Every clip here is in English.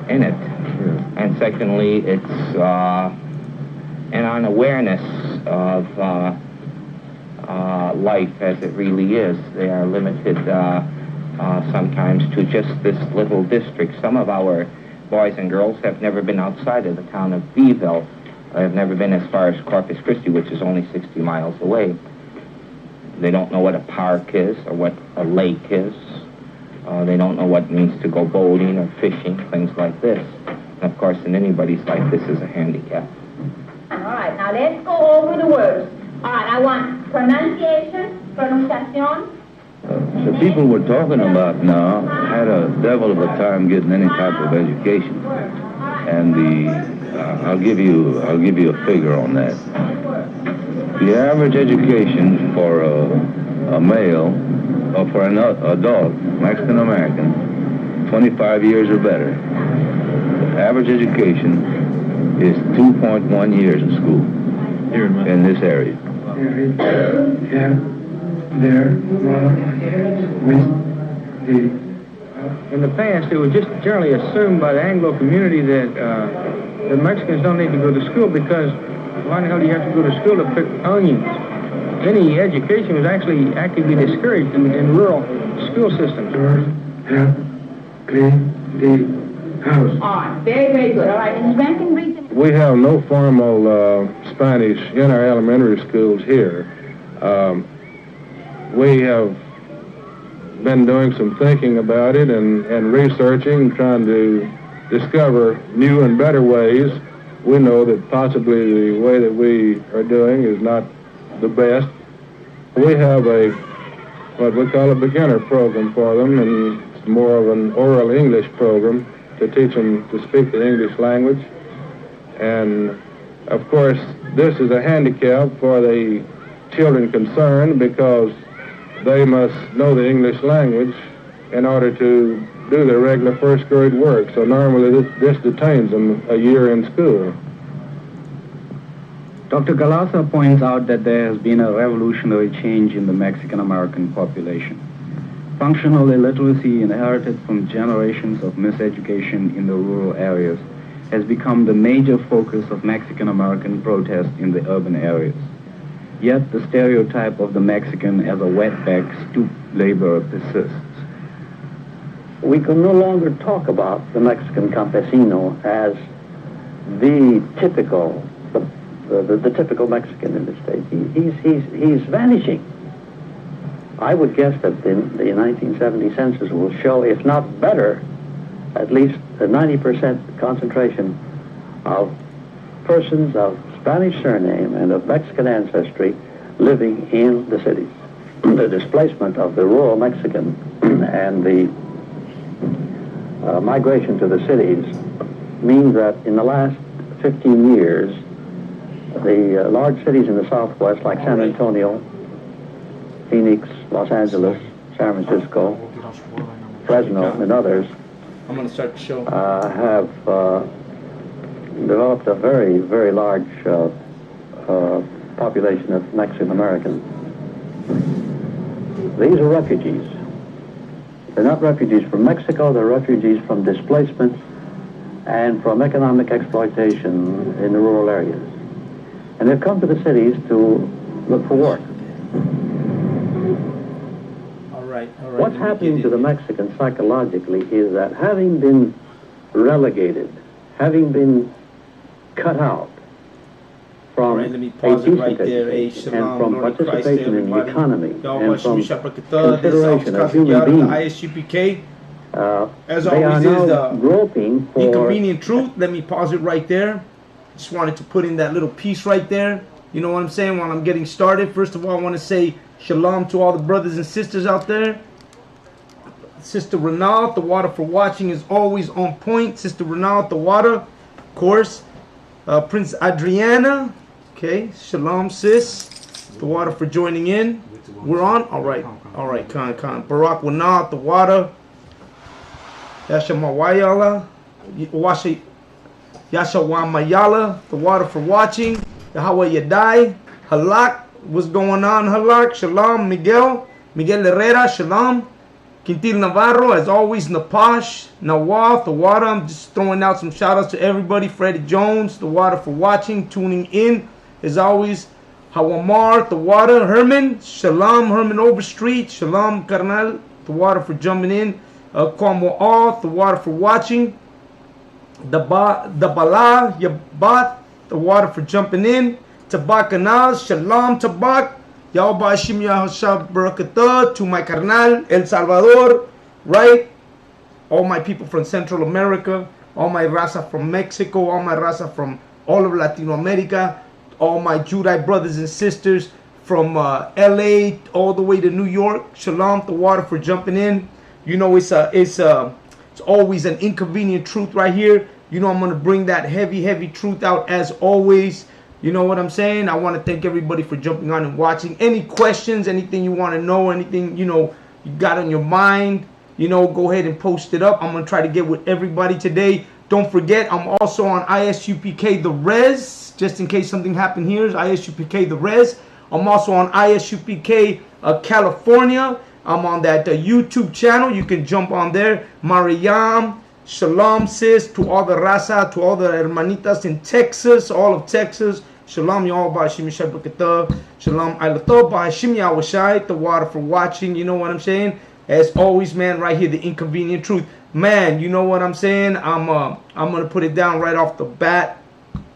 in it. And secondly, it's an unawareness of life as it really is. They are limited sometimes to just this little district. Some of our boys and girls have never been outside of the town of Beeville. Have never been as far as Corpus Christi, which is only 60 miles away. They don't know what a park is or what a lake is. They don't know what it means to go boating or fishing, things like this. And of course, in anybody's life, this is a handicap. All right, now let's go over the words. All right, I want pronunciation. The people we're talking about now had a devil of a time getting any type of education, and I'll give you a figure on that. The average education for a male or for an adult Mexican American, 25 years or better. The average education is 2.1 years in school in this area. In the past, it was just generally assumed by the Anglo community that the Mexicans don't need to go to school because why the hell do you have to go to school to pick onions? Any education was actually actively discouraged in rural school systems. Clean the house. All right, very, very good. All right, Mrs. Rankin, read. We have no formal Spanish in our elementary schools here. We have been doing some thinking about it and researching, trying to discover new and better ways. We know that possibly the way that we are doing is not the best. We have what we call a beginner program for them, and it's more of an oral English program to teach them to speak the English language. And of course, this is a handicap for the children concerned because they must know the English language in order to do their regular first grade work. So normally this detains them a year in school. Dr. Galasa points out that there has been a revolutionary change in the Mexican-American population. Functional illiteracy inherited from generations of miseducation in the rural areas has become the major focus of Mexican-American protest in the urban areas. Yet the stereotype of the Mexican as a wetback, stoop laborer persists. We can no longer talk about the Mexican campesino as the typical Mexican in the state. He's vanishing. I would guess that the 1970 census will show, if not better, at least a 90% concentration of persons of Spanish surname and of Mexican ancestry living in the cities. The displacement of the rural Mexican and the migration to the cities means that in the last 15 years, the large cities in the Southwest, like San Antonio, Phoenix, Los Angeles, San Francisco, Fresno, and others, I'm going to start the show. Have developed a very, very large population of Mexican Americans. These are refugees. They're not refugees from Mexico, they're refugees from displacement and from economic exploitation in the rural areas. And they've come to the cities to look for work. All right. What's happening to the Mexicans psychologically is that having been relegated, having been cut out from a decent education and from participation in the economy and from consideration of human beings, I.S.U.P.K. As they always are is now the groping for inconvenient truth. Let me pause it right there. Just wanted to put in that little piece right there. You know what I'm saying? While I'm getting started, first of all, I want to say shalom to all the brothers and sisters out there. Sister Renal, the water for watching is always on point. Sister Renal, the water, of course. Prince Adriana, okay. Shalom, sis. The water for joining in. We're on? All right. All right, Khan. Barack Wanal, the water. Yasha Mawayala. Yasha Wamayala, the water for watching. Yahweh Yadai. Halak, what's going on, Halak? Shalom, Miguel Herrera, shalom. Quintil Navarro, as always, Napash, Nawal, the water. I'm just throwing out some shout outs to everybody. Freddie Jones, the water for watching, tuning in. As always, Hawamar, the water. Herman, Shalom, Herman Overstreet. Shalom, Carnal, the water for jumping in. Kwamo All, the water for watching. The Bala, Yabat, the water for jumping in. Tabak Anal, Shalom, Tabak. Yahweh Hashim Yahashab Barakatah, to my carnal, El Salvador, right? All my people from Central America, all my raza from Mexico, all my raza from all of Latino America, all my Judite brothers and sisters from LA all the way to New York. Shalom, the water for jumping in. You know, it's always an inconvenient truth right here. You know, I'm going to bring that heavy truth out as always. You know what I'm saying? I want to thank everybody for jumping on and watching. Any questions, anything you want to know, anything, you know, you got on your mind, you know, go ahead and post it up. I'm going to try to get with everybody today. Don't forget, I'm also on ISUPK The Res, just in case something happened here. ISUPK The Res. I'm also on ISUPK California. I'm on that YouTube channel. You can jump on there. Mariam, Shalom, sis, to all the raza, to all the hermanitas in Texas, all of Texas. Shalom, y'all, Ba'ashim Yashai. Shalom, Ailato, Ba'ashim Yahweh, the water for watching. You know what I'm saying? As always, man, right here, the inconvenient truth. Man, you know what I'm saying? I'm gonna put it down right off the bat.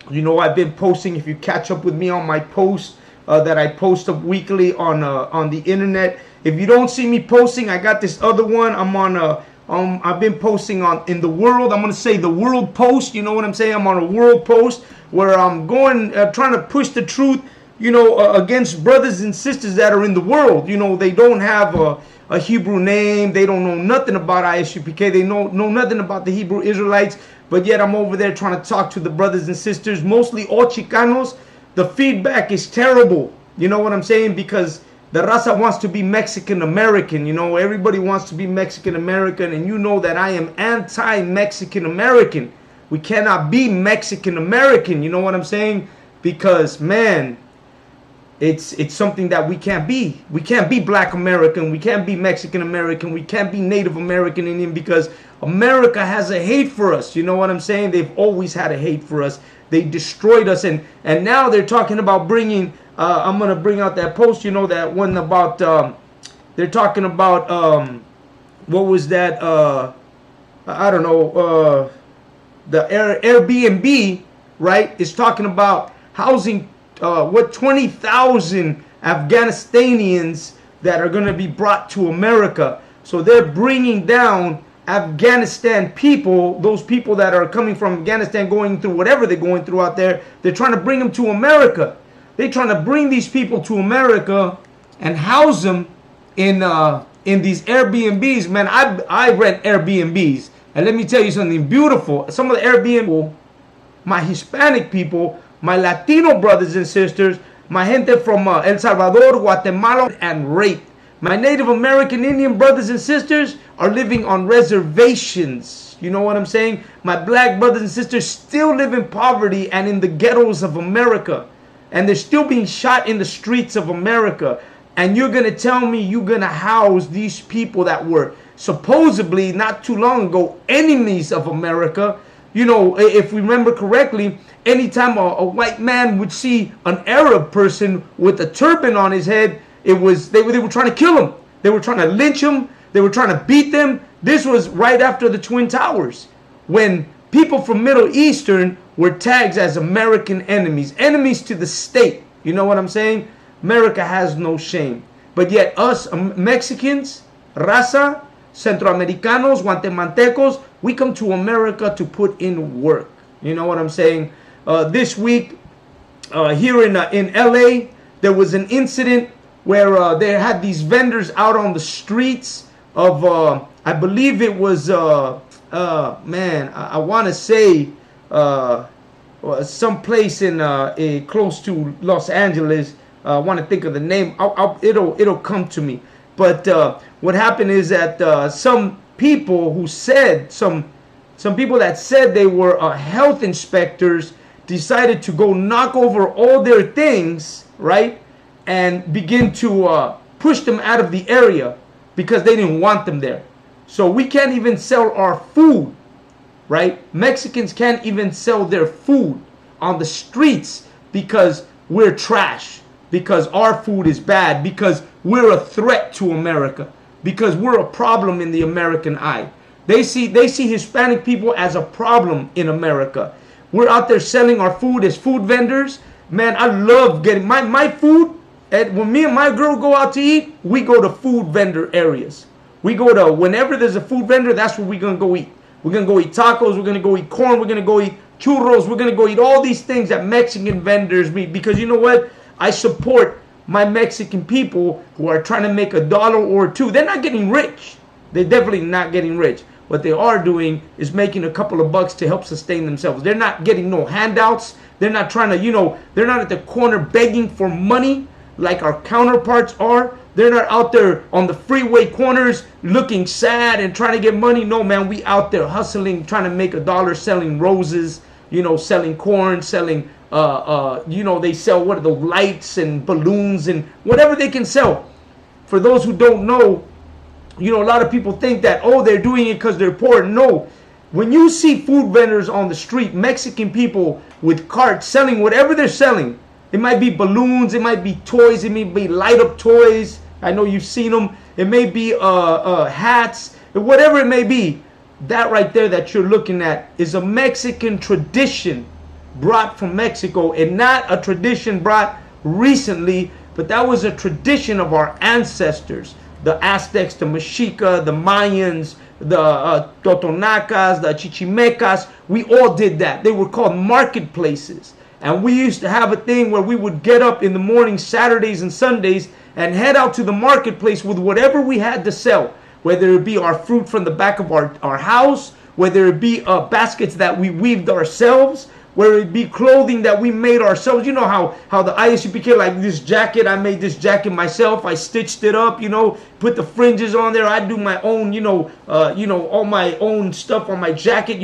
You know, I've been posting. If you catch up with me on my posts that I post up weekly on the internet. If you don't see me posting, I got this other one. I'm on I've been posting on in the world. I'm gonna say the world post. You know what I'm saying? I'm on a world post where I'm going trying to push the truth. You know, against brothers and sisters that are in the world. You know, they don't have a Hebrew name. They don't know nothing about I.S.U.P.K. They know nothing about the Hebrew Israelites. But yet I'm over there trying to talk to the brothers and sisters, mostly all Chicanos. The feedback is terrible. You know what I'm saying? Because the raza wants to be Mexican American, you know, everybody wants to be Mexican American, and you know that I am anti-Mexican American. We cannot be Mexican American, you know what I'm saying? Because, man, it's something that we can't be. We can't be Black American, we can't be Mexican American, we can't be Native American Indian, because America has a hate for us, you know what I'm saying? They've always had a hate for us. They destroyed us, and now they're talking about bringing... I'm going to bring out that post, you know, that one about, they're talking about, what was that, I don't know, the Airbnb, right, is talking about housing, 20,000 Afghanistanians that are going to be brought to America. So they're bringing down Afghanistan people, those people that are coming from Afghanistan going through whatever they're going through out there. They're trying to bring them to America. They're trying to bring these people to America and house them in these Airbnbs. Man, I rent Airbnbs, and let me tell you something beautiful. Some of the Airbnb, my Hispanic people, my Latino brothers and sisters, my gente from El Salvador, Guatemala, and raped. My Native American Indian brothers and sisters are living on reservations. You know what I'm saying? My Black brothers and sisters still live in poverty and in the ghettos of America. And they're still being shot in the streets of America. And you're going to tell me you're going to house these people that were supposedly not too long ago enemies of America. You know, if we remember correctly, anytime a white man would see an Arab person with a turban on his head, they were trying to kill him. They were trying to lynch him. They were trying to beat them. This was right after the Twin Towers, when people from Middle Eastern were tagged as American enemies, enemies to the state. You know what I'm saying? America has no shame. But yet us Mexicans, raza, Centroamericanos, Guatemaltecos, we come to America to put in work. You know what I'm saying? This week, here in LA, there was an incident where they had these vendors out on the streets of, I believe it was, man, I want to say some place in close to Los Angeles. I want to think of the name. It'll come to me. But what happened is that some people who said, some people that said they were health inspectors decided to go knock over all their things, right? And begin to push them out of the area because they didn't want them there. So we can't even sell our food, right? Mexicans can't even sell their food on the streets because we're trash, because our food is bad, because we're a threat to America, because we're a problem in the American eye. They see Hispanic people as a problem in America. We're out there selling our food as food vendors. Man, I love getting my food. And when me and my girl go out to eat, we go to food vendor areas. We go to, whenever there's a food vendor, that's where we're going to go eat. We're going to go eat tacos. We're going to go eat corn. We're going to go eat churros. We're going to go eat all these things that Mexican vendors meet. Because you know what? I support my Mexican people who are trying to make $1 or $2. They're not getting rich. They're definitely not getting rich. What they are doing is making a couple of bucks to help sustain themselves. They're not getting no handouts. They're not trying to, they're not at the corner begging for money like our counterparts are. They're not out there on the freeway corners looking sad and trying to get money. No, man, we out there hustling, trying to make $1, selling roses, selling corn, selling, they sell what are the lights and balloons and whatever they can sell. For those who don't know, a lot of people think that, oh, they're doing it because they're poor. No. When you see food vendors on the street, Mexican people with carts selling whatever they're selling, it might be balloons, it might be toys, it may be light up toys. I know you've seen them. It may be hats, whatever it may be. That right there that you're looking at is a Mexican tradition brought from Mexico, and not a tradition brought recently, but that was a tradition of our ancestors. The Aztecs, the Mexica, the Mayans, the Totonacas, the Chichimecas, we all did that. They were called marketplaces. And we used to have a thing where we would get up in the morning, Saturdays and Sundays, and head out to the marketplace with whatever we had to sell. Whether it be our fruit from the back of our house, whether it be baskets that we weaved ourselves, whether it be clothing that we made ourselves. You know how the I.S.U.P.K, like this jacket, I made this jacket myself. I stitched it up, put the fringes on there. I do my own, all my own stuff on my jacket.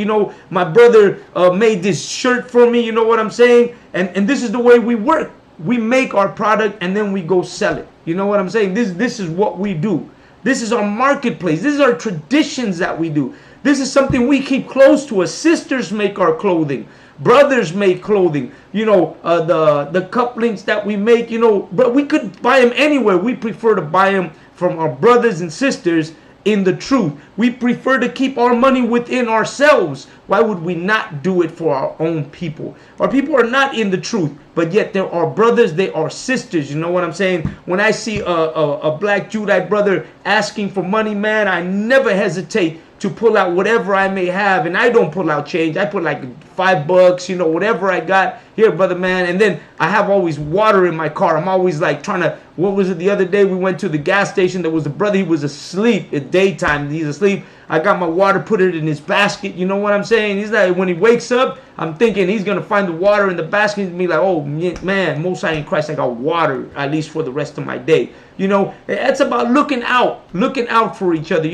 My brother made this shirt for me, you know what I'm saying? And this is the way we work. We make our product and then we go sell it. You know what I'm saying? This is what we do. This is our marketplace. This is our traditions that we do. This is something we keep close to us. Sisters make our clothing. Brothers make clothing. The couplings that we make, but we could buy them anywhere. We prefer to buy them from our brothers and sisters in the truth. We prefer to keep our money within ourselves. Why would we not do it for our own people? Our people are not in the truth, but yet there are brothers, they are sisters. You know what I'm saying? When I see a black Judite brother asking for money, man, I never hesitate to pull out whatever I may have. And I don't pull out change. I put like $5, whatever I got. Here, brother, man. And then I have always water in my car. I'm always like trying to, what was it the other day? We went to the gas station. There was a brother, he was asleep at daytime. He's asleep. I got my water, put it in his basket. You know what I'm saying? He's like, when he wakes up, I'm thinking he's going to find the water in the basket and be like, oh, man, Most High in Christ, I got water, at least for the rest of my day. It's about looking out for each other.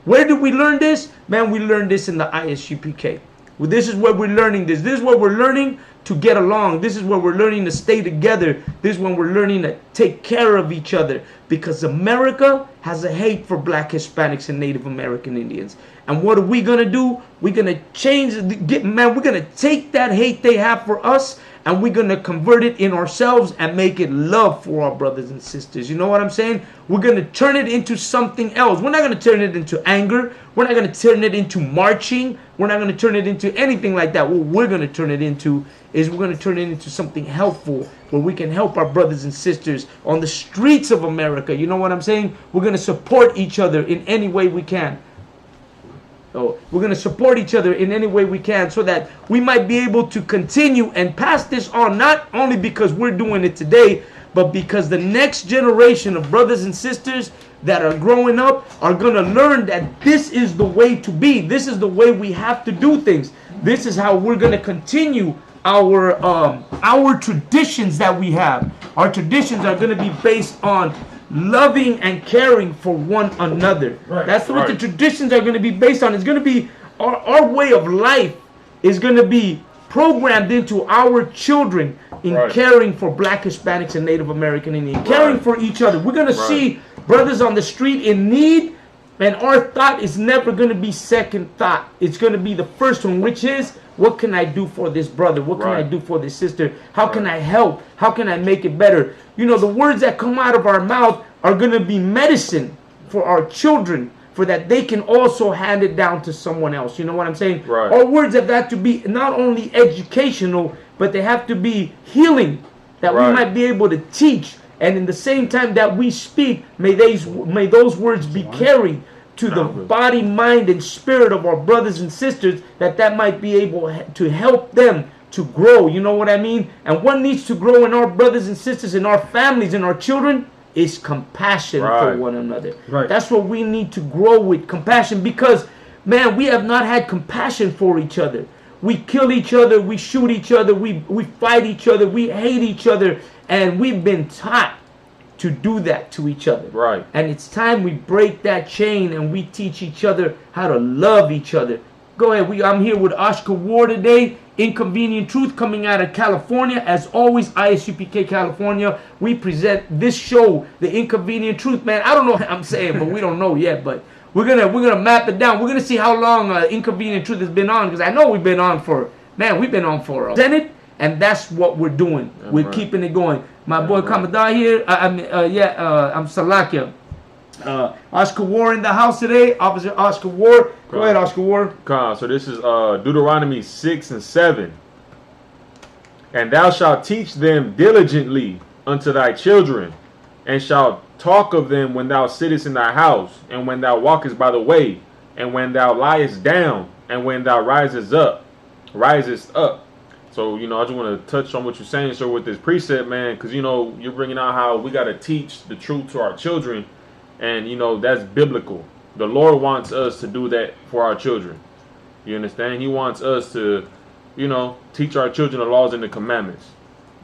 Where did we learn this? Man, we learned this in the ISUPK. Well, this is where we're learning this. This is where we're learning to get along. This is where we're learning to stay together. This is when we're learning to take care of each other. Because America has a hate for black Hispanics and Native American Indians. And what are we going to do? We're going to change, we're going to take that hate they have for us and we're going to convert it in ourselves and make it love for our brothers and sisters. You know what I'm saying? We're going to turn it into something else. We're not going to turn it into anger. We're not going to turn it into marching. We're not going to turn it into anything like that. What we're going to turn it into is we're going to turn it into something helpful where we can help our brothers and sisters on the streets of America. You know what I'm saying? We're going to support each other in any way we can. So we're going to support each other in any way we can so that we might be able to continue and pass this on, not only because we're doing it today, but because the next generation of brothers and sisters that are growing up are going to learn that this is the way to be. This is the way we have to do things. This is how we're going to continue our traditions that we have. Our traditions are going to be based on loving and caring for one another. Right, that's what the traditions are going to be based on. It's going to be our way of life is going to be programmed into our children in caring for black Hispanics and Native American Indians, caring for each other. We're going to see brothers on the street in need, and our thought is never going to be second thought. It's going to be the first one, which is, what can I do for this brother? What can I do for this sister? How can I help? How can I make it better? You know, the words that come out of our mouth are going to be medicine for our children, for that they can also hand it down to someone else. You know what I'm saying? Right. Our words have got to be not only educational, but they have to be healing, that we might be able to teach. And in the same time that we speak, may those words be carried to the body, mind, and spirit of our brothers and sisters, that might be able to help them to grow. You know what I mean? And what needs to grow in our brothers and sisters, in our families, in our children, is compassion for one another. That's what we need to grow with, compassion, because, man, we have not had compassion for each other. We kill each other, we shoot each other, we fight each other, we hate each other, and we've been taught to do that to each other. Right. And it's time we break that chain and we teach each other how to love each other. Go ahead. I'm here with Oscar Ward today. Inconvenient Truth, coming out of California. As always, ISUPK California. We present this show, The Inconvenient Truth. Man, I don't know what I'm saying, but we don't know yet. But we're gonna map it down. We're gonna see how long Inconvenient Truth has been on, because I know we've been on for a minute, and that's what we're doing. We're keeping it going. My boy Commodore here. I'm Salakia. Oscar Ward in the house today. Officer Oscar Ward. Go ahead, Oscar Ward. So this is Deuteronomy 6 and 7. And thou shalt teach them diligently unto thy children, and shalt talk of them when thou sittest in thy house, and when thou walkest by the way, and when thou liest down, and when thou risest up. So, you know, I just want to touch on what you're saying, sir, with this precept, man, because, you know, you're bringing out how we got to teach the truth to our children. And, you know, that's biblical. The Lord wants us to do that for our children. You understand? He wants us to, you know, teach our children the laws and the commandments.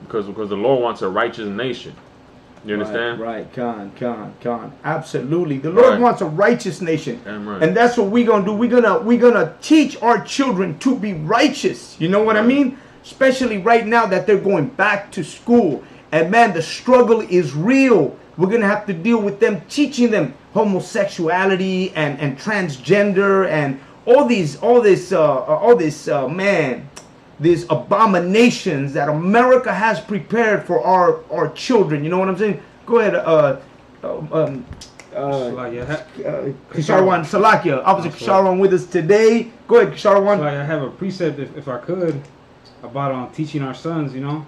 Because the Lord wants a righteous nation. You understand? Right. Con. Absolutely. The Lord wants a righteous nation. And that's what we're going to do. We're gonna teach our children to be righteous. You know what I mean? Especially right now that they're going back to school. And, man, the struggle is real. We're going to have to deal with them, teaching them homosexuality and transgender and all these abominations that America has prepared for our children. You know what I'm saying? Go ahead, Kisharwan Salakia. Officer Kisharwan with us today. Go ahead, Kisharwan. I have a precept, if I could, about teaching our sons, you know.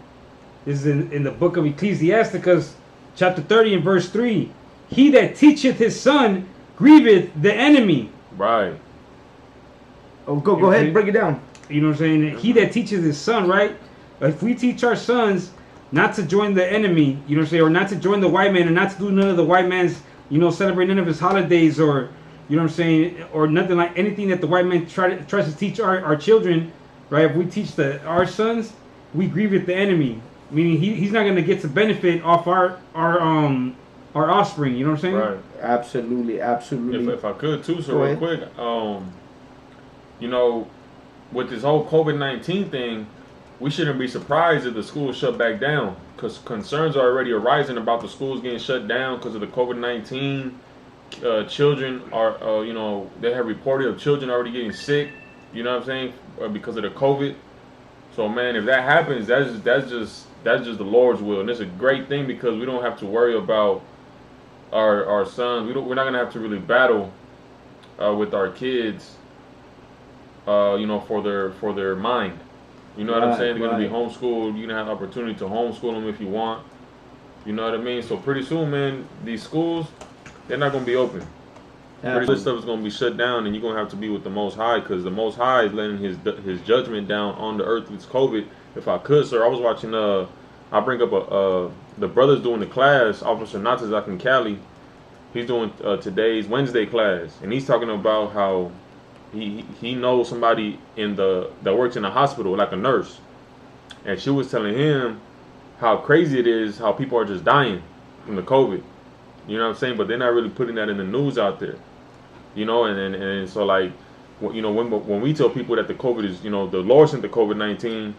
This is in the book of Ecclesiasticus, chapter 30 and verse 3. He that teacheth his son grieveth the enemy. Right. Oh, go ahead, break it down. You know what I'm saying? He that teaches his son, right? If we teach our sons not to join the enemy, you know what I'm saying, or not to join the white man, and not to do none of the white man's, you know, celebrate none of his holidays, or, you know what I'm saying, or nothing like anything that the white man tries to teach our children, right? If we teach our sons, we grieve the enemy. Meaning he's not going to get to benefit off our offspring. You know what I'm saying? Right. Absolutely. If I could too, so real quick, you know, with this whole COVID-19 thing, we shouldn't be surprised if the schools shut back down, because concerns are already arising about the schools getting shut down because of the COVID-19. Children are, you know, they have reported of children already getting sick. You know what I'm saying? Because of the COVID. So, man, if that happens, that's just the Lord's will, and it's a great thing because we don't have to worry about our sons. We're not gonna have to really battle with our kids, you know, for their mind. You know what I'm saying? They're gonna be homeschooled. You're gonna have the opportunity to homeschool them if you want. You know what I mean? So pretty soon, man, these schools, they're not gonna be open. Pretty much stuff is gonna be shut down, and you're gonna have to be with the Most High, because the Most High is letting his judgment down on the earth with COVID. If I could, sir, I was watching. I bring up the brothers doing the class. Officer Natazak in Cali, he's doing today's Wednesday class, and he's talking about how he knows somebody that works in a hospital, like a nurse, and she was telling him how crazy it is how people are just dying from the COVID. You know what I'm saying? But they're not really putting that in the news out there. You know, and so, like, you know, when we tell people that the COVID is, you know, the Lord sent the COVID-19,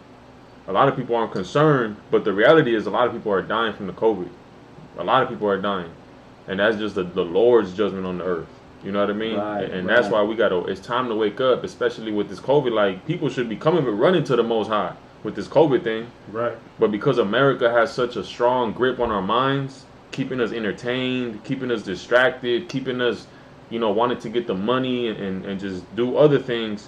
a lot of people aren't concerned, but the reality is a lot of people are dying from the COVID. A lot of people are dying. and that's just the Lord's judgment on the earth. You know what I mean? Right, and right. that's why we gotta. It's time to wake up, especially with this COVID. Like, people should be coming but running to the Most High with this COVID thing. Right. But because America has such a strong grip on our minds, keeping us entertained, keeping us distracted, keeping us, wanting to get the money and just do other things,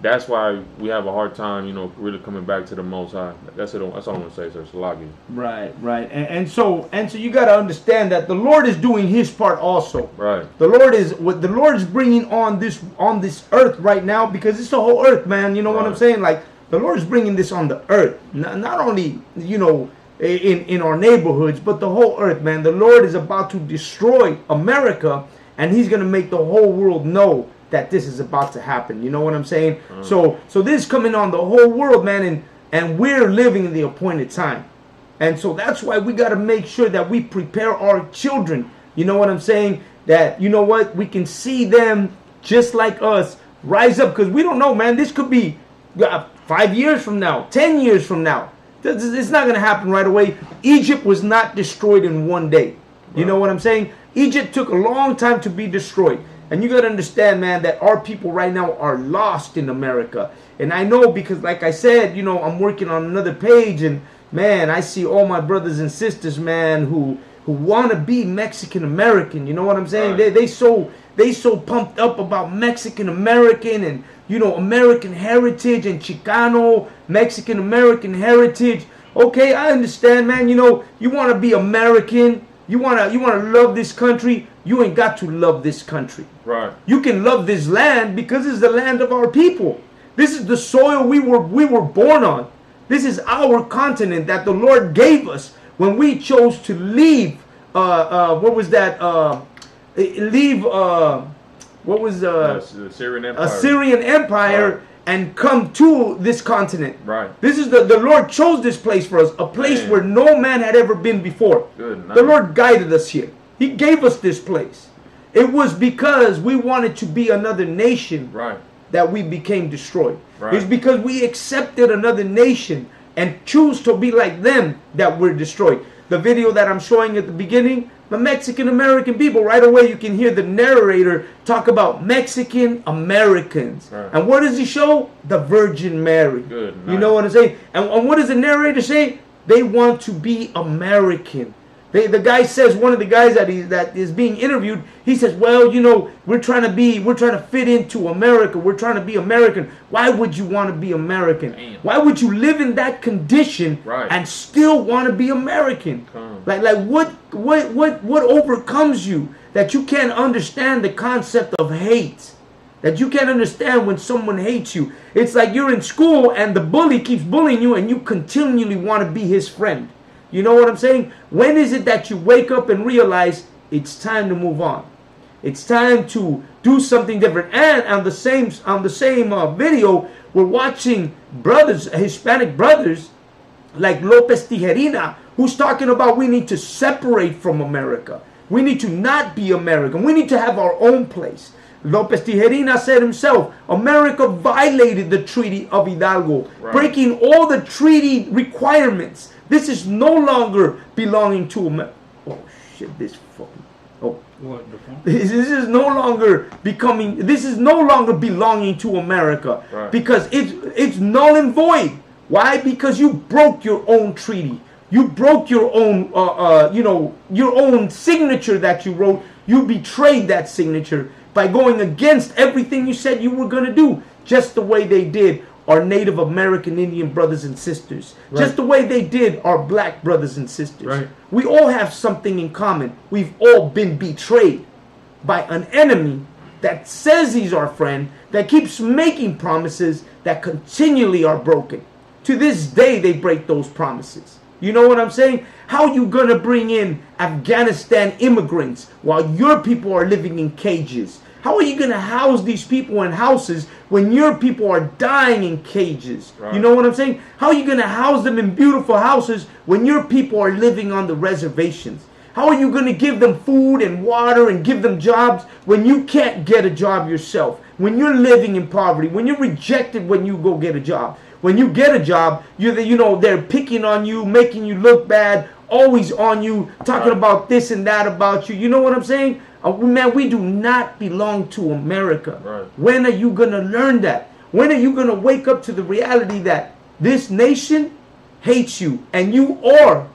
that's why we have a hard time, really coming back to the Most High. That's all I want to say, sir. Salagi. Right, right. And so you got to understand that the Lord is doing his part also. Right. The Lord is bringing on this earth right now, because it's the whole earth, man. You know what I'm saying? Like, the Lord is bringing this on the earth. Not only, in our neighborhoods, but the whole earth, man. The Lord is about to destroy America, and he's going to make the whole world know that this is about to happen. You know what I'm saying? So this is coming on the whole world, man, and we're living in the appointed time. And so that's why we got to make sure that we prepare our children. You know what I'm saying? That, we can see them just like us rise up, because we don't know, man. This could be 5 years from now, 10 years from now. It's not going to happen right away. Egypt was not destroyed in one day. You know what I'm saying? Egypt took a long time to be destroyed. And you got to understand, man, that our people right now are lost in America. And I know, because like I said, I'm working on another page, and man, I see all my brothers and sisters, man, who want to be Mexican American. You know what I'm saying? Right. They so pumped up about Mexican American and American heritage and Chicano Mexican American heritage. Okay, I understand, man. You want to be American. You want to love this country. You ain't got to love this country. Right. You can love this land because it's the land of our people. This is the soil we were born on. This is our continent that the Lord gave us when we chose to leave. What was that? The Assyrian Empire. Assyrian Empire. Right. And come to this continent. Right. This is the Lord chose this place for us, a place where no man had ever been before. Good night. The Lord guided us here. He gave us this place. It was because we wanted to be another nation, right, that we became destroyed. Right. It's because we accepted another nation and choose to be like them that we're destroyed. The video that I'm showing at the beginning, the Mexican American people, right away you can hear the narrator talk about Mexican Americans. Right. And what does he show? The Virgin Mary. Good. You know what I'm saying? And what does the narrator say? They want to be American. The guy says, one of the guys that is being interviewed, he says, well, we're trying to fit into America. We're trying to be American. Why would you want to be American? Damn. Why would you live in that condition, right, and still want to be American? Like what overcomes you that you can't understand the concept of hate? That you can't understand when someone hates you. It's like you're in school and the bully keeps bullying you and you continually want to be his friend. You know what I'm saying? When is it that you wake up and realize it's time to move on? It's time to do something different. And on the same video, we're watching brothers, Hispanic brothers, like Lopez Tijerina, who's talking about we need to separate from America. We need to not be American. We need to have our own place. Lopez Tijerina said himself, America violated the Treaty of Hidalgo, right, breaking all the treaty requirements. This is no longer belonging to America. Oh shit! This fucking. Oh. What the fuck? This is no longer becoming. This is no longer belonging to America, right, because it's null and void. Why? Because you broke your own treaty. You broke your own, your own signature that you wrote. You betrayed that signature by going against everything you said you were going to do, just the way they did our Native American Indian brothers and sisters, right, just the way they did our black brothers and sisters. Right. We all have something in common. We've all been betrayed by an enemy that says he's our friend, that keeps making promises that continually are broken. To this day, they break those promises. You know what I'm saying? How you gonna bring in Afghanistan immigrants while your people are living in cages? How are you gonna house these people in houses when your people are dying in cages? Right. You know what I'm saying? How are you gonna house them in beautiful houses when your people are living on the reservations? How are you gonna give them food and water and give them jobs when you can't get a job yourself? When you're living in poverty, when you're rejected when you go get a job. When you get a job, they're picking on you, making you look bad, always on you, talking about this and that about you. You know what I'm saying? Man, we do not belong to America. Right. When are you going to learn that? When are you going to wake up to the reality that this nation hates you and you are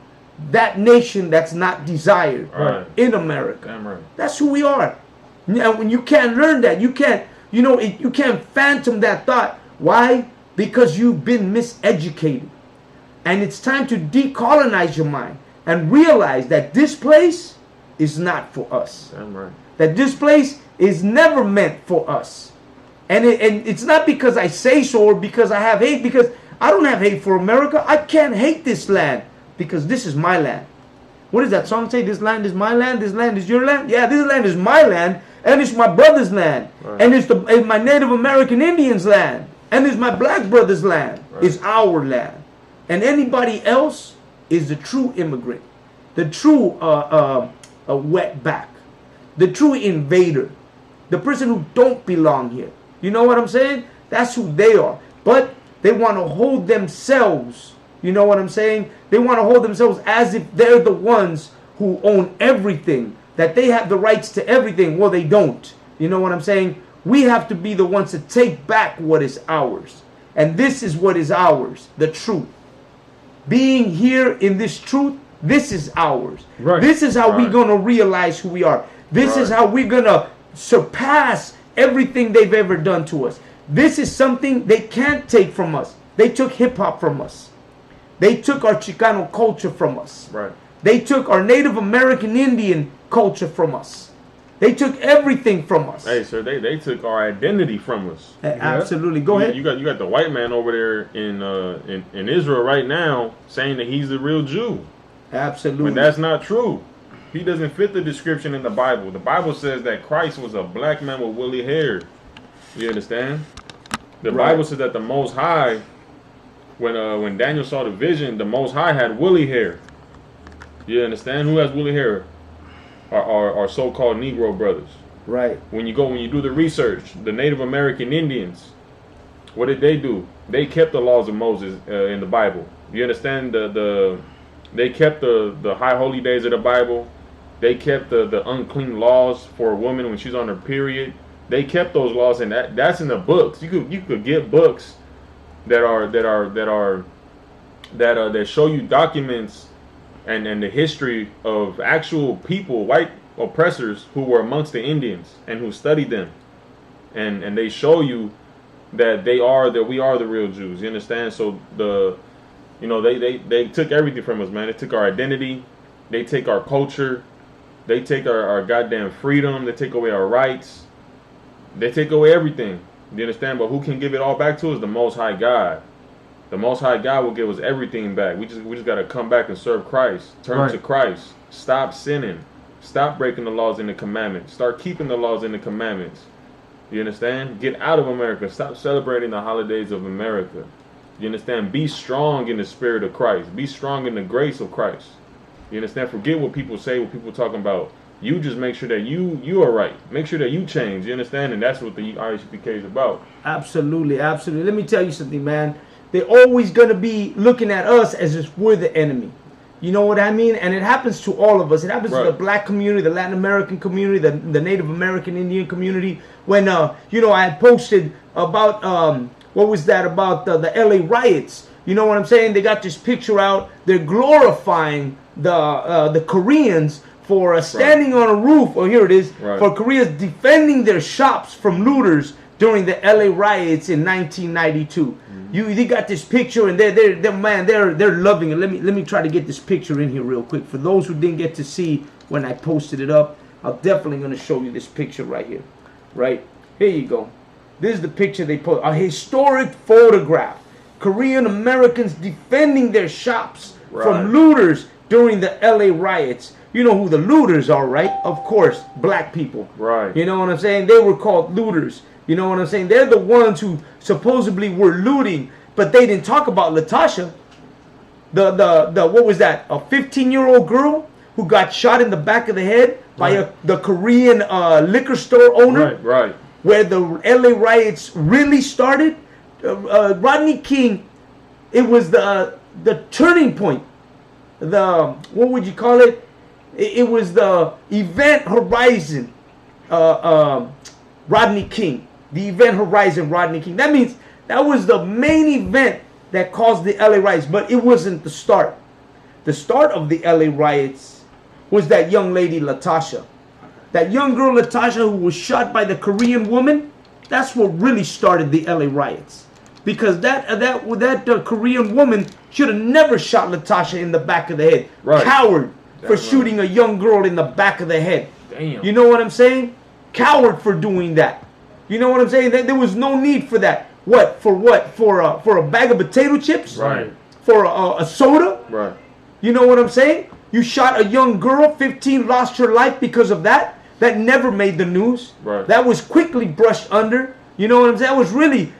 that nation that's not desired in America? Damn right. That's who we are. Now, when you can't learn that, you can't, you can't phantom that thought. Why? Because you've been miseducated. And it's time to decolonize your mind and realize that this place is not for us. Damn right. That this place is never meant for us. And it's not because I say so or because I have hate, because I don't have hate for America. I can't hate this land because this is my land. What does that song say? This land is my land, this land is your land? Yeah, this land is my land, and it's my brother's land. Right. And it's my Native American Indians' land. And it's my black brother's land. Right. It's our land. And anybody else is the true immigrant, the true wetback, the true invader, the person who don't belong here. You know what I'm saying? That's who they are. But they want to hold themselves, you know what I'm saying? They want to hold themselves as if they're the ones who own everything, that they have the rights to everything. Well, they don't. You know what I'm saying? We have to be the ones to take back what is ours. And this is what is ours, the truth. Being here in this truth, this is ours. Right. This is how we're going to realize who we are. This is how we're going to surpass everything they've ever done to us. This is something they can't take from us. They took hip-hop from us. They took our Chicano culture from us. Right. They took our Native American Indian culture from us. They took everything from us. Hey, sir, they took our identity from us. Absolutely. Go ahead. You got the white man over there in Israel right now saying that he's the real Jew. Absolutely. When that's not true. He doesn't fit the description in the Bible. The Bible says that Christ was a black man with woolly hair. You understand? The Bible says that the Most High, when Daniel saw the vision, the Most High had woolly hair. You understand? Who has woolly hair? Our so-called Negro brothers. Right. When you do the research, the Native American Indians, what did they do? They kept the laws of Moses in the Bible. You understand? They kept the high holy days of the Bible. They kept the unclean laws for a woman when she's on her period. They kept those laws, and that's in the books. You could get books that show you documents and the history of actual people, white oppressors who were amongst the Indians and who studied them, and they show you that we are the real Jews. You understand? So they took everything from us, man. They took our identity, they take our culture, they take our goddamn freedom, they take away our rights, they take away everything. You understand? But who can give it all back to us? The Most High God. The Most High God will give us everything back. We just got to come back and serve Christ. Turn to Christ. Stop sinning. Stop breaking the laws and the commandments. Start keeping the laws and the commandments. You understand? Get out of America. Stop celebrating the holidays of America. You understand? Be strong in the spirit of Christ. Be strong in the grace of Christ. You understand? Forget what people say, what people talking about. You just make sure that you are right. Make sure that you change. You understand? And that's what the I.S.U.P.K is about. Absolutely, absolutely. Let me tell you something, man. They're always going to be looking at us as if we're the enemy. You know what I mean? And it happens to all of us. It happens to the black community, the Latin American community, the Native American Indian community. When, I had posted about, what was that, about the LA riots. You know what I'm saying? They got this picture out. They're glorifying the Koreans for standing on a roof. Oh, here it is. For Koreans defending their shops from looters during the LA riots in 1992. They got this picture, and they're loving it. Let me try to get this picture in here real quick. For those who didn't get to see when I posted it up, I'm definitely going to show you this picture right here. Right here you go. This is the picture they put. A historic photograph. Korean Americans defending their shops from looters during the LA riots. You know who the looters are, right? Of course, black people. Right. You know what I'm saying? They were called looters. You know what I'm saying? They're the ones who supposedly were looting, but they didn't talk about Latasha. What was that? A 15-year-old girl who got shot in the back of the head by the Korean liquor store owner. Right. Where the LA riots really started. Rodney King, it was the turning point what would you call it? It was the Event Horizon Rodney King. The Event Horizon Rodney King. That means that was the main event that caused the LA riots, but it wasn't the start. The start of the LA riots was that young lady Latasha. That young girl Latasha who was shot by the Korean woman. That's what really started the LA riots. Because that Korean woman should have never shot Latasha in the back of the head. Right. Coward for shooting a young girl in the back of the head. Damn. You know what I'm saying? Coward for doing that. You know what I'm saying? There was no need for that. What? For what? For a bag of potato chips? Right. For a soda? Right. You know what I'm saying? You shot a young girl, 15, lost her life because of that. That never made the news. Right. That was quickly brushed under. You know what I'm saying? That was really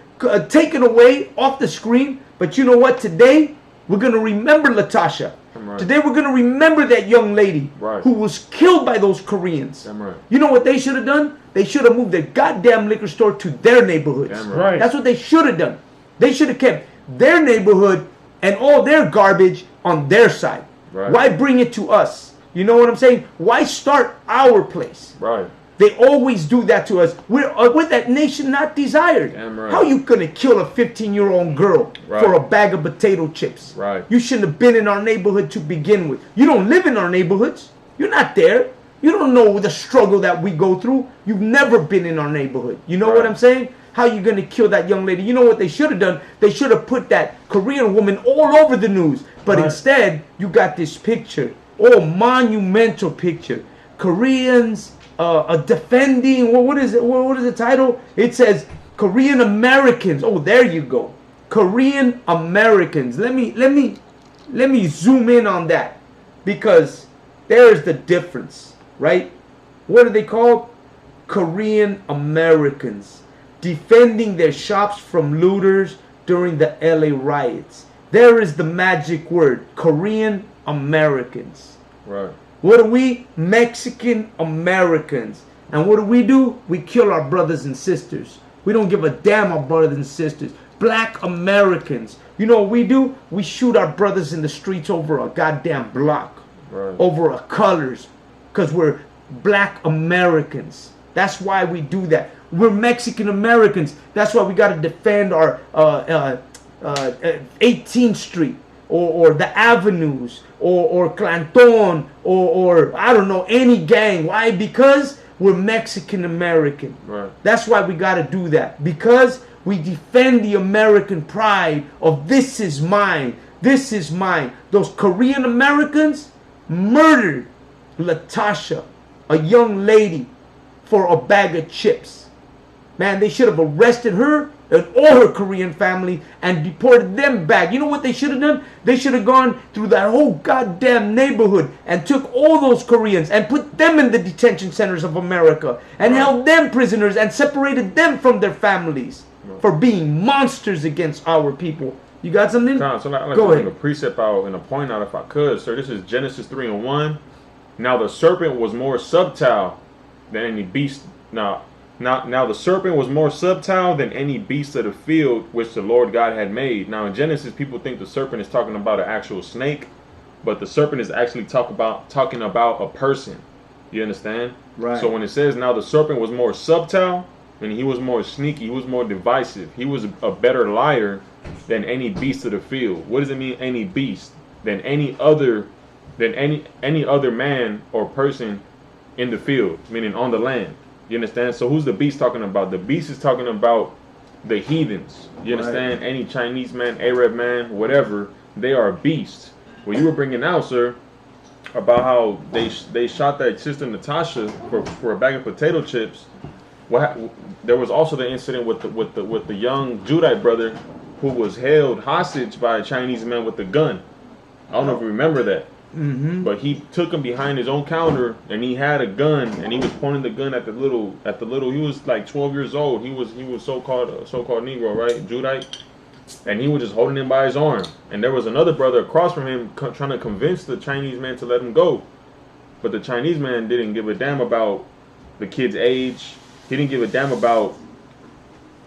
taken away off the screen. But you know what? Today, we're going to remember Latasha. Right. Today, we're going to remember that young lady who was killed by those Koreans. Right. You know what they should have done? They should have moved their goddamn liquor store to their neighborhoods. Right. That's what they should have done. They should have kept their neighborhood and all their garbage on their side. Right. Why bring it to us? You know what I'm saying? Why start our place? Right. They always do that to us. We're that nation not desired. Right. How you gonna kill a 15-year-old girl for a bag of potato chips? Right. You shouldn't have been in our neighborhood to begin with. You don't live in our neighborhoods. You're not there. You don't know the struggle that we go through. You've never been in our neighborhood. You know what I'm saying? How you gonna kill that young lady? You know what they should have done? They should have put that Korean woman all over the news. But instead, you got this picture. Oh, monumental picture. Koreans defending, what is it? What is the title? It says Korean Americans. Oh, there you go. Korean Americans. Let me zoom in on that, because there's the difference, right? What are they called? Korean Americans defending their shops from looters during the LA riots. There is the magic word, Korean Americans. Right. What are we? Mexican Americans. And what do? We kill our brothers and sisters. We don't give a damn our brothers and sisters. Black Americans. You know what we do? We shoot our brothers in the streets over a goddamn block. Right. Over our colors. Because we're Black Americans. That's why we do that. We're Mexican Americans. That's why we got to defend our 18th Street. Or the avenues, or Clanton, or I don't know, any gang. Why? Because we're Mexican American. Right. That's why we got to do that. Because we defend the American pride of this is mine, this is mine. Those Korean Americans murdered Latasha, a young lady, for a bag of chips. Man, they should have arrested her and all her Korean family and deported them back. You know what they should have done? They should have gone through that whole goddamn neighborhood and took all those Koreans and put them in the detention centers of America and held them prisoners and separated them from their families for being monsters against our people. You got something? Tom, so I'd like Go to ahead. bring a precept out and a point out if I could, sir. This is Genesis 3:1. Now the serpent was more subtle than any beast. Now the serpent was more subtle than any beast of the field which the Lord God had made. Now in Genesis, people think the serpent is talking about an actual snake, but the serpent is actually talking about a person. You understand? Right. So when it says now the serpent was more subtle, and he was more sneaky, he was more divisive, he was a better liar than any beast of the field. What does it mean? Any beast? Than any other man or person in the field, meaning on the land. You understand? So who's the beast talking about? The beast is talking about the heathens. You understand? Any Chinese man, Arab man, whatever, they are beasts. Well, you were bringing out, sir, about how they shot that sister Natasha for a bag of potato chips. There was also the incident with the young Judite brother who was held hostage by a Chinese man with a gun. I don't know if you remember that. Mm-hmm. But he took him behind his own counter, and he had a gun, and he was pointing the gun at the little. He was like 12 years old. He was so-called Negro, right, Judite, and he was just holding him by his arm. And there was another brother across from him trying to convince the Chinese man to let him go, but the Chinese man didn't give a damn about the kid's age. He didn't give a damn about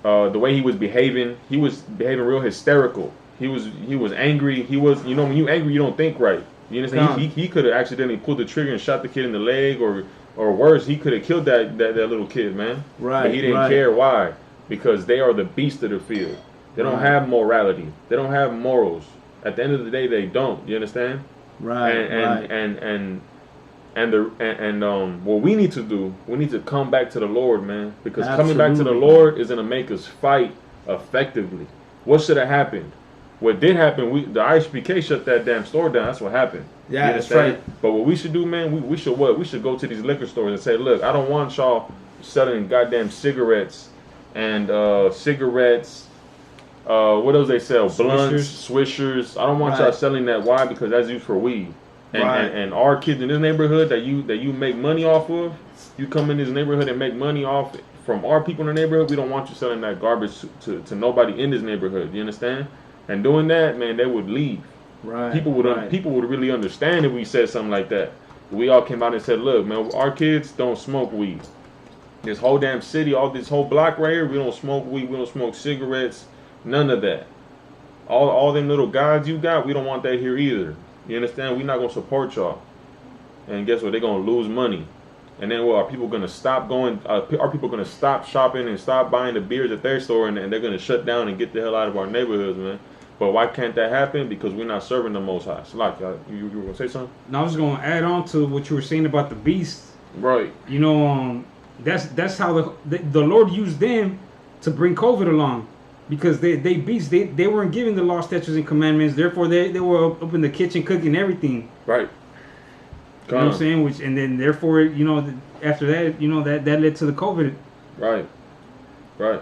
the way he was behaving. He was behaving real hysterical. He was angry. He was, when you angry, you don't think right. You understand? He could have accidentally pulled the trigger and shot the kid in the leg, or worse, he could have killed that little kid, man. Right. But he didn't care. Why? Because they are the beast of the field. They don't have morality. They don't have morals. At the end of the day, they don't. You understand? Right. And what we need to do, we need to come back to the Lord, man. Because coming back to the Lord is gonna make us fight effectively. What should have happened? What did happen? The I.S.U.P.K shut that damn store down. That's what happened. Yeah, that's right. But what we should do, man, we should what? We should go to these liquor stores and say, look, I don't want y'all selling goddamn cigarettes and what else they sell? Blunts, Swishers. I don't want y'all selling that. Why? Because that's used for weed. And our kids in this neighborhood that you make money off of, you come in this neighborhood and make money off from our people in the neighborhood. We don't want you selling that garbage to nobody in this neighborhood. You understand? And doing that, man, they would leave. Right. People would really understand if we said something like that. We all came out and said, look, man, our kids don't smoke weed. This whole damn city, this whole block right here, we don't smoke weed, we don't smoke cigarettes, none of that. All them little gods you got, we don't want that here either. You understand? We're not gonna support y'all. And guess what? They're gonna lose money. And then what? Are people gonna stop going? Are people gonna stop shopping and stop buying the beers at their store, and they're gonna shut down and get the hell out of our neighborhoods, man? But why can't that happen? Because we're not serving the Most High. So like, you were gonna say something? No, I was gonna add on to what you were saying about the beast. Right. You know, that's how the Lord used them to bring COVID along, because they beasts. They weren't giving the law, statutes, and commandments. Therefore, they were up in the kitchen cooking everything. Right. You know what I'm saying? And then therefore, you know, after that, you know, that led to the COVID. Right. Right.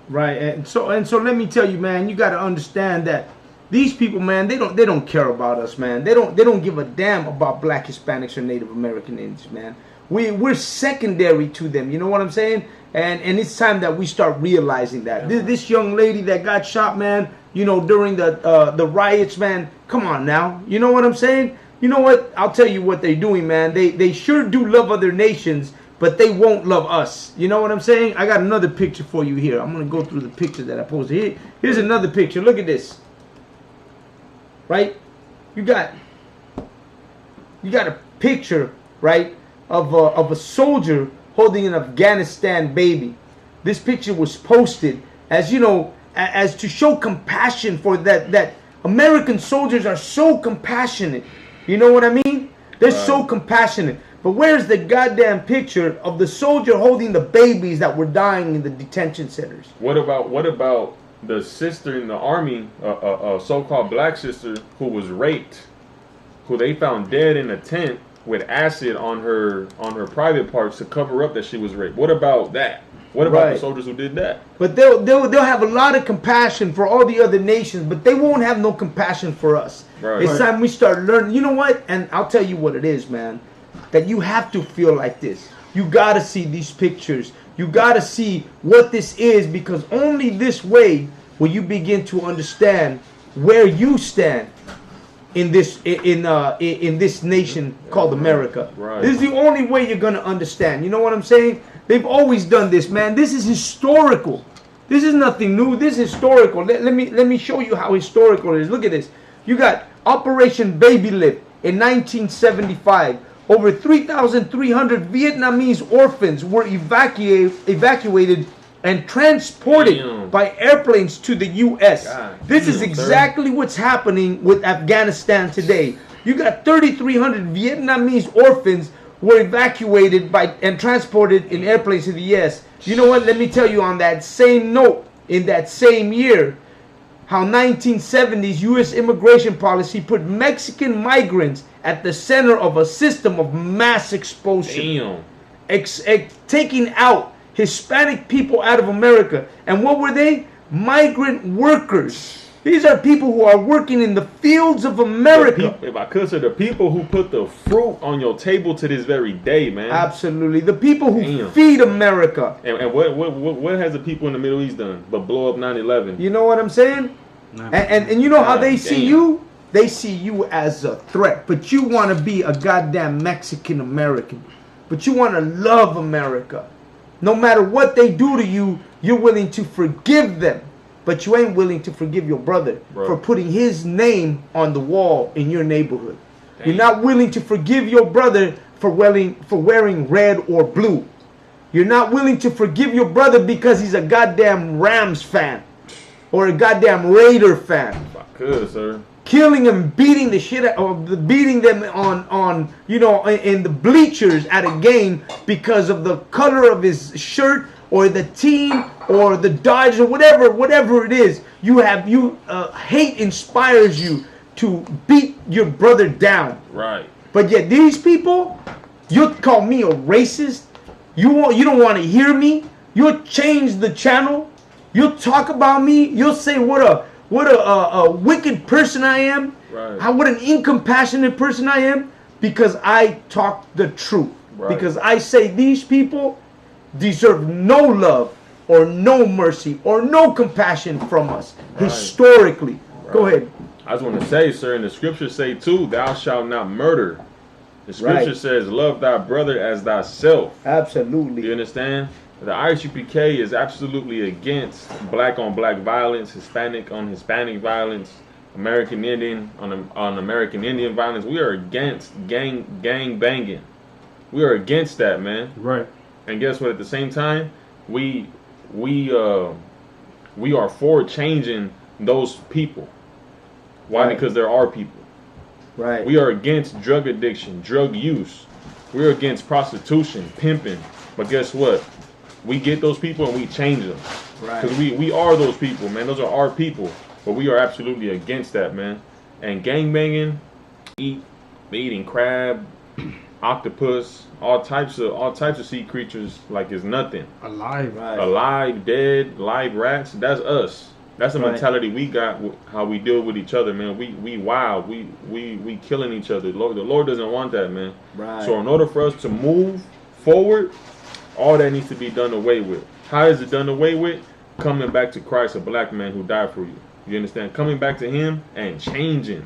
Right. And so let me tell you, man, you got to understand that these people, man, they don't care about us, man. They don't give a damn about Black, Hispanics, or Native American Indians, man. We're secondary to them. You know what I'm saying? And it's time that we start realizing that. This young lady that got shot, man, you know, during the riots, man. Come on now. You know what I'm saying? You know what? I'll tell you what they're doing, man. They sure do love other nations, but they won't love us. You know what I'm saying? I got another picture for you here. I'm going to go through the picture that I posted. Here's another picture. Look at this. Right? You got a picture, right, of a soldier holding an Afghanistan baby. This picture was posted as, you know, as to show compassion for that American soldiers are so compassionate. You know what I mean? They're so compassionate. But where's the goddamn picture of the soldier holding the babies that were dying in the detention centers? What about the sister in the army, a so-called black sister who was raped, who they found dead in a tent with acid on her private parts to cover up that she was raped? What about that? What about the soldiers who did that? But they'll have a lot of compassion for all the other nations, but they won't have no compassion for us. Right. It's time we start learning. You know what? And I'll tell you what it is, man. That you have to feel like this. You gotta see these pictures. You gotta see what this is, because only this way will you begin to understand where you stand in this this nation called America. Right. This is the only way you're gonna understand. You know what I'm saying? They've always done this, man. This is historical. This is nothing new. This is historical. Let me show you how historical it is. Look at this. You got Operation Baby Lift in 1975. Over 3,300 Vietnamese orphans were evacuated and transported by airplanes to the U.S. This is exactly what's happening with Afghanistan today. You got 3,300 Vietnamese orphans were evacuated and transported in airplanes to the U.S. You know what? Let me tell you on that same note, in that same year, how 1970s U.S. immigration policy put Mexican migrants at the center of a system of mass expulsion. Taking out Hispanic people out of America. And what were they? Migrant workers. These are people who are working in the fields of America. If I could say, the people who put the fruit on your table to this very day, man. Absolutely. The people who feed America. And what has the people in the Middle East done but blow up 9/11? You know what I'm saying? And you know how they see you? They see you as a threat. But you want to be a goddamn Mexican American. But you want to love America. No matter what they do to you, you're willing to forgive them. But you ain't willing to forgive your brother for putting his name on the wall in your neighborhood. You're not willing to forgive your brother for wearing red or blue. You're not willing to forgive your brother because he's a goddamn Rams fan or a goddamn Raider fan. If I could, sir. Killing them, beating the shit out, or beating them on you know, in the bleachers at a game because of the color of his shirt or the team or the Dodgers or whatever it is. Hate inspires you to beat your brother down. Right. But yet these people, you call me a racist. You don't want to hear me. You'll change the channel. You'll talk about me. You'll say what a wicked person I am. Right. What an incompassionate person I am, because I talk the truth. Right. Because I say these people deserve no love or no mercy or no compassion from us, right, historically. Right. Go ahead. I just want to say, sir, and the scriptures say too, thou shalt not murder. The scripture Right. says, love thy brother as thyself. Absolutely. You understand? The I.S.U.P.K is absolutely against black on black violence, Hispanic on Hispanic violence, American Indian on American Indian violence. We are against gang banging. We are against that, man. Right. And guess what? At the same time, we are for changing those people. Why? Right. Because there are people. Right. We are against drug addiction, drug use. We're against prostitution, pimping. But guess what? We get those people and we change them. Right. Because we are those people, man. Those are our people. But we are absolutely against that, man. And gangbanging, eating crab, octopus, all types of sea creatures like it's nothing. Alive. Right. Alive, dead, live rats. That's us. That's the Right. mentality we got. How we deal with each other, man. We wild. We killing each other. The Lord doesn't want that, man. Right. So in order for us to move forward, all that needs to be done away with. How is it done away with? Coming back to Christ, a black man who died for you. You understand? Coming back to Him and changing.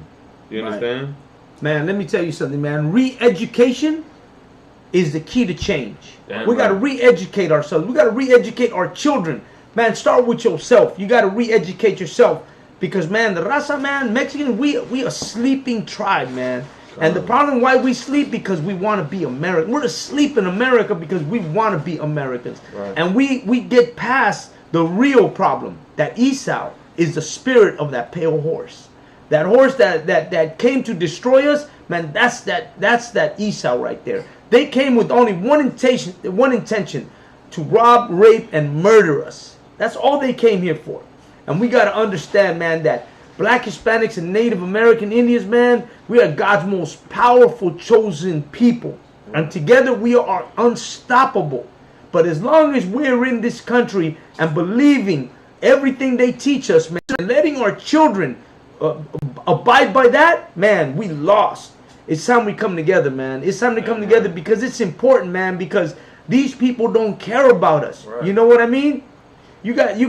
You Right. understand? Man, let me tell you something, man. Re-education is the key to change. Damn We got to right. re-educate ourselves. We got to re-educate our children. Man, start with yourself. You got to re-educate yourself. Because, man, the Raza, man, Mexicans, we a sleeping tribe, man. And the problem why we sleep, because we want to be American. We're asleep in America because we want to be Americans. Right. And we get past the real problem, that Esau is the spirit of that pale horse. That horse that came to destroy us, man, that's that Esau right there. They came with only one intention, to rob, rape, and murder us. That's all they came here for. And we got to understand, man, that Black, Hispanics, and Native American Indians, man, we are God's most powerful chosen people. And together we are unstoppable. But as long as we're in this country and believing everything they teach us, man, letting our children abide by that, man, we lost. It's time we come together, man. It's time to come together because it's important, man, because these people don't care about us. Right. You know what I mean? You got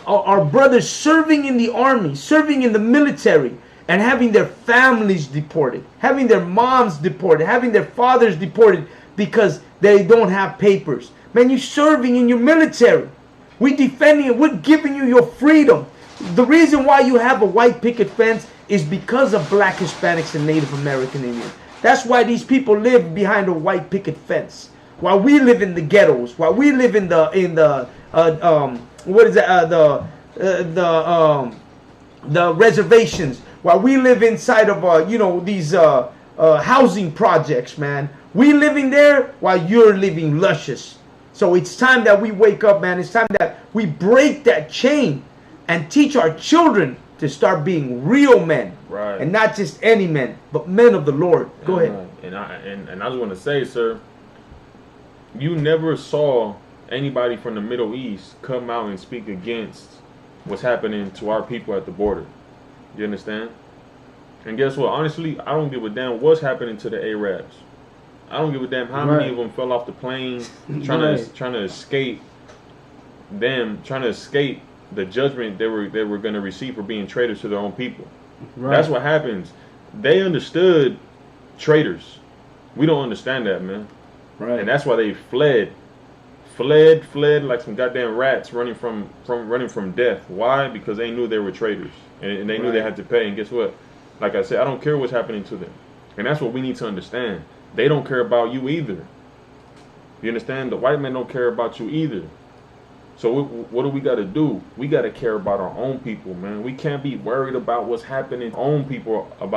our brothers serving in the army, serving in the military, and having their families deported, having their moms deported, having their fathers deported because they don't have papers. Man, you're serving in your military. We're defending it. We're giving you your freedom. The reason why you have a white picket fence is because of Black, Hispanics, and Native American Indians. That's why these people live behind a white picket fence, while we live in the ghettos, while we live in the reservations, while we live inside of these housing projects, man. We living there while you're living luscious. So it's time that we wake up, man. It's time that we break that chain and teach our children to start being real men, Right. and not just any men, but men of the Lord. Go ahead. And I just want to say, sir, you never saw anybody from the Middle East come out and speak against what's happening to our people at the border. You understand? And guess what? Honestly, I don't give a damn what's happening to the Arabs. I don't give a damn how many of them fell off the plane trying to escape the judgment they were going to receive for being traitors to their own people. Right. That's what happens. They understood traitors. We don't understand that, man. Right. And that's why they fled like some goddamn rats running from death. Why? Because they knew they were traitors, and they knew they had to pay. And guess what? Like I said, I don't care what's happening to them. And that's what we need to understand. They don't care about you either. You understand? The white men don't care about you either. So what do we got to do? We got to care about our own people, man. We can't be worried about what's happening to our own people, about